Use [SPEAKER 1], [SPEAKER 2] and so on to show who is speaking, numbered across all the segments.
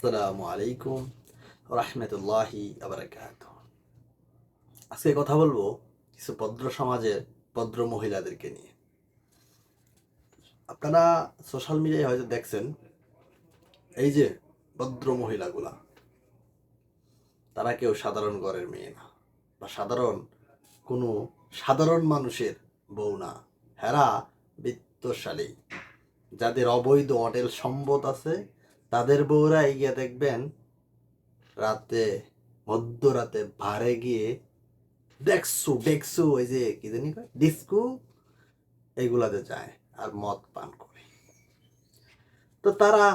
[SPEAKER 1] আসসালামু আলাইকুম রহমতুল্লাহি আবরাকাতুহ। আজকে কথা বলবো কিছু ভদ্র সমাজের ভদ্র মহিলাদেরকে নিয়ে। আপনারা সোশ্যাল মিডিয়ায় হয়তো দেখছেন, এই যে ভদ্র মহিলাগুলা, তারা কেউ সাধারণ ঘরের মেয়ে না, বা কোনো সাধারণ মানুষের বউ না। হেরা বিত্তশালী, যাদের অবৈধ হোটেল সম্পদ আছে, তাদের বউরা এগিয়ে দেখবেন রাতে, মধ্যরাতে বারে গিয়ে ডেক্সু ওই যে কি জানি ডিস্কো, এইগুলাতে যায় আর মদ পান করে। তো তারা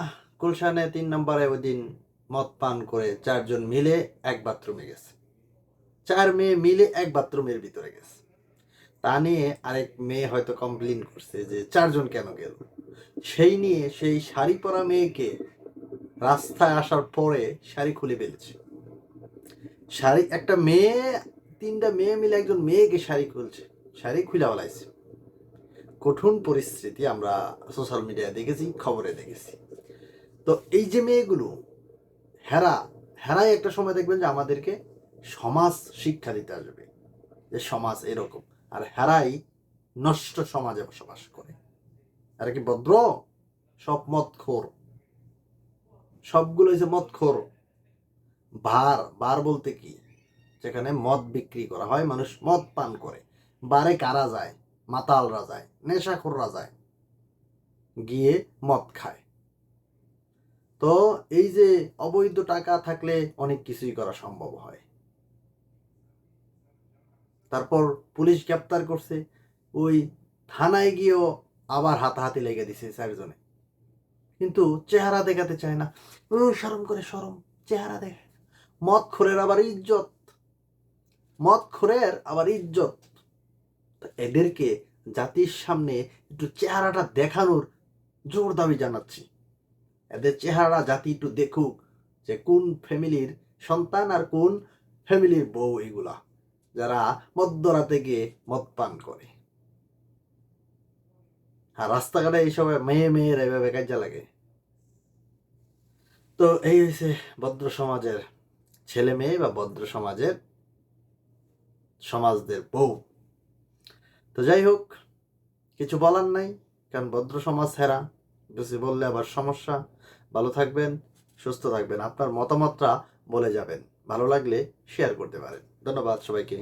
[SPEAKER 1] গুলশানে 3 নম্বরে ওই দিন মদ পান করে 4 জন মিলে এক বাথরুমে গেছে। 4 মেয়ে মিলে এক বাথরুমের ভিতরে গেছে। তা নিয়ে আরেক মেয়ে হয়তো কমপ্লেন করছে যে 4 জন কেন গেল। সেই নিয়ে সেই শাড়ি পরা মেয়েকে রাস্তায় আসার পরে শাড়ি খুলে ফেলেছে। শাড়ি একটা মেয়ে, 3টা মেয়ে মিলে একজন মেয়েকে শাড়ি খুলে ফেলাইছে। কঠিন পরিস্থিতি আমরা সোশ্যাল মিডিয়ায় দেখেছি, খবরে দেখেছি। তো এই যে মেয়েগুলো, হেরাই একটা সময় দেখবেন যে আমাদেরকে সমাজ শিক্ষা দিতে আসবে যে সমাজ এরকম, আর হেরাই নষ্ট সমাজে বসবাস করে। আর কি ভদ্র? সব মদখোর, সবগুলো হচ্ছে মদখোর। বার বলতে কি? যেখানে মদ বিক্রি করা হয়, মানুষ মদ পান করে। বারে কারা যায়? মাতালরা যায়, নেশাখোররা যায়, গিয়ে মদ খায়। তো এই যে অবৈধ টাকা থাকলে অনেক কিছুই করা সম্ভব হয়। তারপর পুলিশ গ্রেপ্তার করছে, ওই থানায় গিয়েও আবার হাতাহাতি লেগে দিছে 4 জনে। কিন্তু চেহারা দেখাতে চায় না। শরম করে, চেহারা দেখে। মদখোরের আবার ইজ্জত। এদেরকে জাতির সামনে একটু চেহারাটা দেখানোর জোর দাবি জানাচ্ছি। এদের চেহারা জাতি একটু দেখুক যে কোন ফ্যামিলির সন্তান আর কোন ফ্যামিলির বউ এগুলা, যারা মধ্যরাতে গিয়ে মদ পান করে। আর রাস্তাঘাটে এইসব মেয়ের এভাবে কাজে লাগে। তো এই হয়েছে ভদ্র সমাজের ছেলে মেয়ে, বা ভদ্র সমাজদের বউ। তো যাই হোক, কিছু বলার নাই, কারণ ভদ্র সমাজ হেরা। বেশি বললে আবার সমস্যা। ভালো থাকবেন, সুস্থ থাকবেন, আপনার মতামতটা বলে যাবেন। ভালো লাগলে শেয়ার করতে পারেন। ধন্যবাদ সবাইকে।